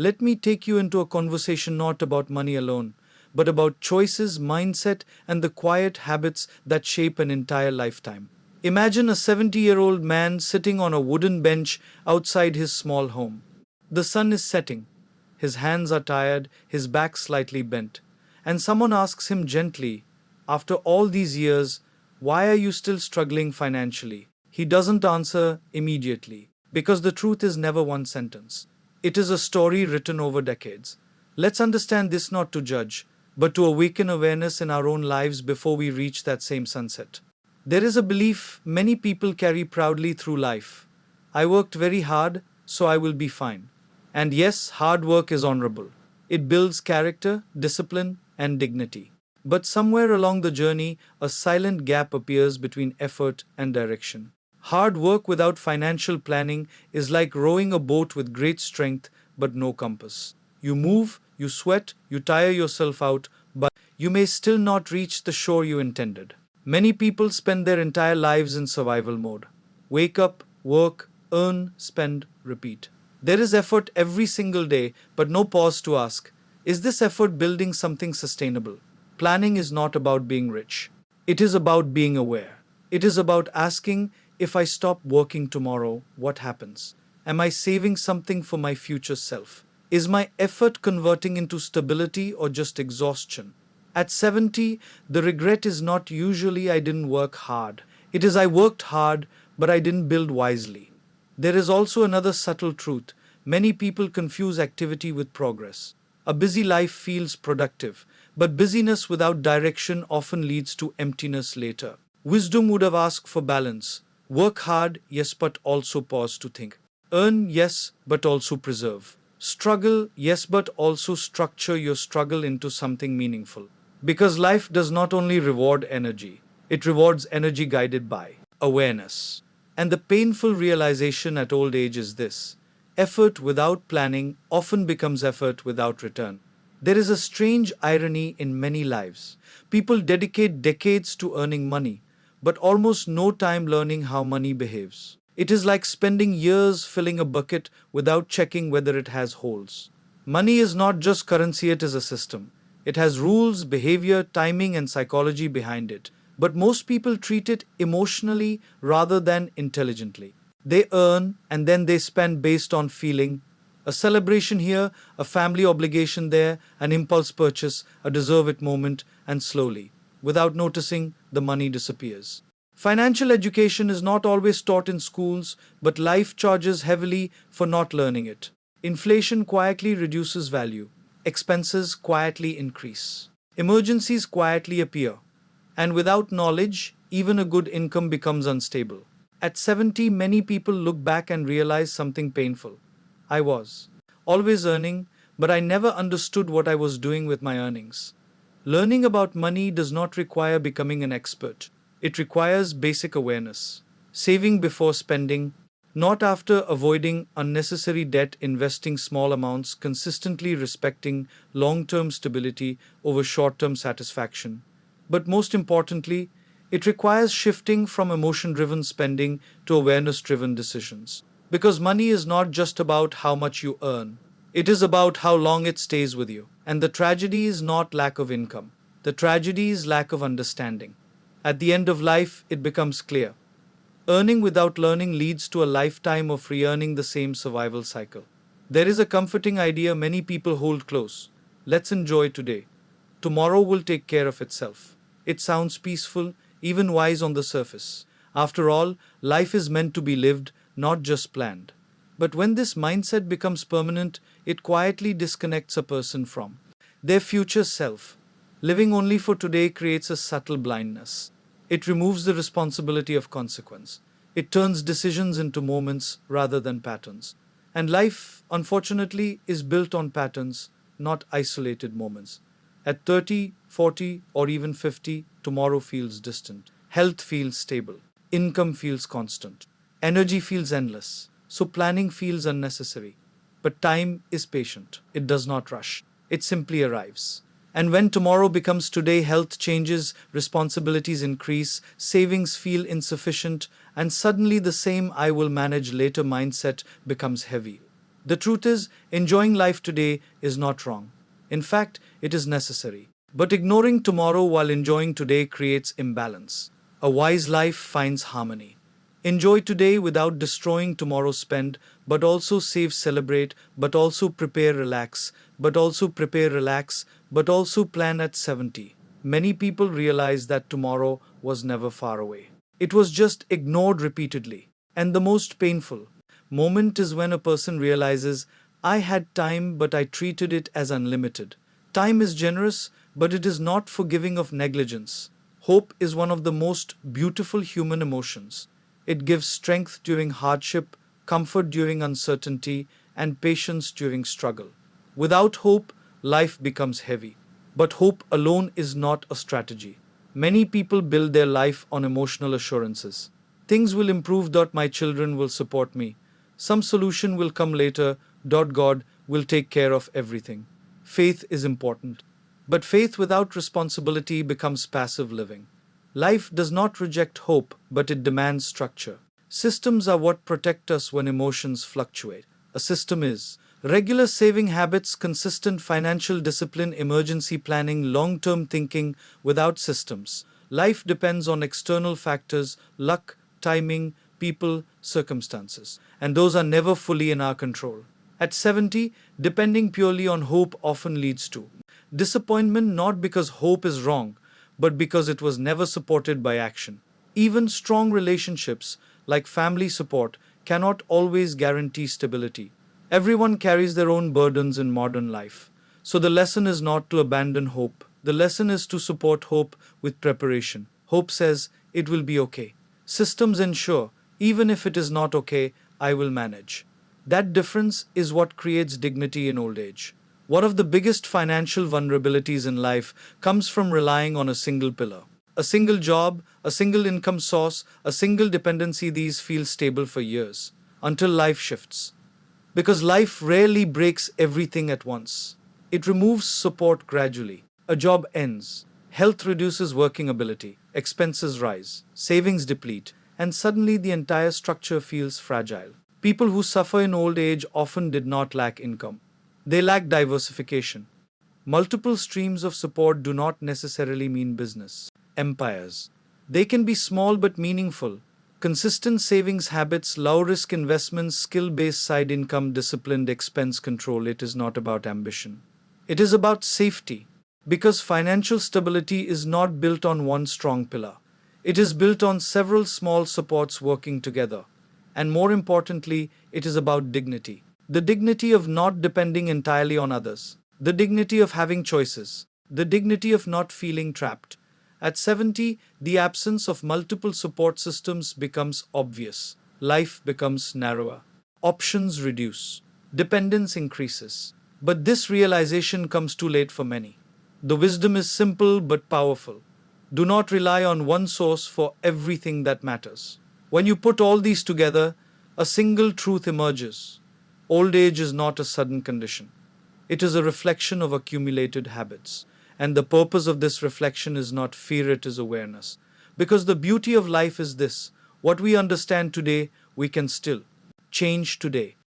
let me take you into a conversation not about money alone, but about choices, mindset, and the quiet habits that shape an entire lifetime. Imagine a 70-year-old man sitting on a wooden bench outside his small home. The sun is setting. His hands are tired, his back slightly bent. And someone asks him gently, after all these years, why are you still struggling financially? He doesn't answer immediately, because the truth is never one sentence. It is a story written over decades. Let's understand this not to judge, but to awaken awareness in our own lives before we reach that same sunset. There is a belief many people carry proudly through life. I worked very hard, so I will be fine. And yes, hard work is honorable. It builds character, discipline, and dignity. But somewhere along the journey, a silent gap appears between effort and direction. Hard work without financial planning is like rowing a boat with great strength but no compass. You move, you sweat, you tire yourself out, but you may still not reach the shore you intended. Many people spend their entire lives in survival mode. Wake up, work, earn, spend, repeat. There is effort every single day, but no pause to ask, is this effort building something sustainable? Planning is not about being rich. It is about being aware. It is about asking, if I stop working tomorrow, what happens? Am I saving something for my future self? Is my effort converting into stability or just exhaustion? At 70, the regret is not usually I didn't work hard. It is I worked hard, but I didn't build wisely. There is also another subtle truth. Many people confuse activity with progress. A busy life feels productive, but busyness without direction often leads to emptiness later. Wisdom would have asked for balance. Work hard, yes, but also pause to think. Earn, yes, but also preserve. Struggle, yes, but also structure your struggle into something meaningful. Because life does not only reward energy, it rewards energy guided by awareness. And the painful realization at old age is this: effort without planning often becomes effort without return. There is a strange irony in many lives. People dedicate decades to earning money, but almost no time learning how money behaves. It is like spending years filling a bucket without checking whether it has holes. Money is not just currency, it is a system. It has rules, behavior, timing, and psychology behind it. But most people treat it emotionally rather than intelligently. They earn and then they spend based on feeling. A celebration here, a family obligation there, an impulse purchase, a deserve it moment, and slowly, without noticing, the money disappears. Financial education is not always taught in schools, but life charges heavily for not learning it. Inflation quietly reduces value. Expenses quietly increase. Emergencies quietly appear. And without knowledge, even a good income becomes unstable. At 70, many people look back and realize something painful. I was always earning, but I never understood what I was doing with my earnings. Learning about money does not require becoming an expert. It requires basic awareness. Saving before spending, not after, avoiding unnecessary debt, investing small amounts, consistently respecting long-term stability over short-term satisfaction. But most importantly, it requires shifting from emotion-driven spending to awareness-driven decisions. Because money is not just about how much you earn. It is about how long it stays with you. And the tragedy is not lack of income. The tragedy is lack of understanding. At the end of life, it becomes clear. Earning without learning leads to a lifetime of re-earning the same survival cycle. There is a comforting idea many people hold close. Let's enjoy today. Tomorrow will take care of itself. It sounds peaceful, even wise on the surface. After all, life is meant to be lived, not just planned. But when this mindset becomes permanent, it quietly disconnects a person from their future self. Living only for today creates a subtle blindness. It removes the responsibility of consequence. It turns decisions into moments rather than patterns. And life, unfortunately, is built on patterns, not isolated moments. At 30, 40, or even 50, tomorrow feels distant. Health feels stable. Income feels constant. Energy feels endless. So planning feels unnecessary. But time is patient. It does not rush. It simply arrives. And when tomorrow becomes today, health changes, responsibilities increase, savings feel insufficient, and suddenly the same "I will manage later" mindset becomes heavy. The truth is, enjoying life today is not wrong. In fact, it is necessary. But ignoring tomorrow while enjoying today creates imbalance. A wise life finds harmony. Enjoy today without destroying tomorrow's spend, but also save, celebrate, but also prepare, relax, but also prepare, relax, but also plan at 70. Many people realize that tomorrow was never far away. It was just ignored repeatedly. And the most painful moment is when a person realizes, I had time, but I treated it as unlimited. Time is generous, but it is not forgiving of negligence. Hope is one of the most beautiful human emotions. It gives strength during hardship, comfort during uncertainty, and patience during struggle. Without hope, life becomes heavy. But hope alone is not a strategy. Many people build their life on emotional assurances. Things will improve. My children will support me. Some solution will come later. God will take care of everything. Faith is important. But faith without responsibility becomes passive living. Life does not reject hope, but it demands structure. Systems are what protect us when emotions fluctuate. A system is regular saving habits, consistent financial discipline, emergency planning, long term thinking. Without systems, life depends on external factors, luck, timing, people, circumstances, and those are never fully in our control. At 70, depending purely on hope often leads to disappointment, not because hope is wrong, but because it was never supported by action. Even strong relationships, like family support, cannot always guarantee stability. Everyone carries their own burdens in modern life. So the lesson is not to abandon hope. The lesson is to support hope with preparation. Hope says, it will be okay. Systems ensure, even if it is not okay, I will manage. That difference is what creates dignity in old age. One of the biggest financial vulnerabilities in life comes from relying on a single pillar. A single job, a single income source, a single dependency. These feel stable for years until life shifts. Because life rarely breaks everything at once. It removes support gradually. A job ends, health reduces working ability, expenses rise, savings deplete, and suddenly the entire structure feels fragile. People who suffer in old age often did not lack income. They lack diversification. Multiple streams of support do not necessarily mean business empires. They can be small but meaningful. Consistent savings habits, low risk investments, skill based side income, disciplined expense control. It is not about ambition. It is about safety. Because financial stability is not built on one strong pillar, it is built on several small supports working together. And more importantly, it is about dignity. The dignity of not depending entirely on others, the dignity of having choices, the dignity of not feeling trapped. At 70, the absence of multiple support systems becomes obvious. Life becomes narrower. Options reduce. Dependence increases. But this realization comes too late for many. The wisdom is simple but powerful. Do not rely on one source for everything that matters. When you put all these together, a single truth emerges. Old age is not a sudden condition. It is a reflection of accumulated habits. And the purpose of this reflection is not fear, it is awareness. Because the beauty of life is this: what we understand today, we can still change today.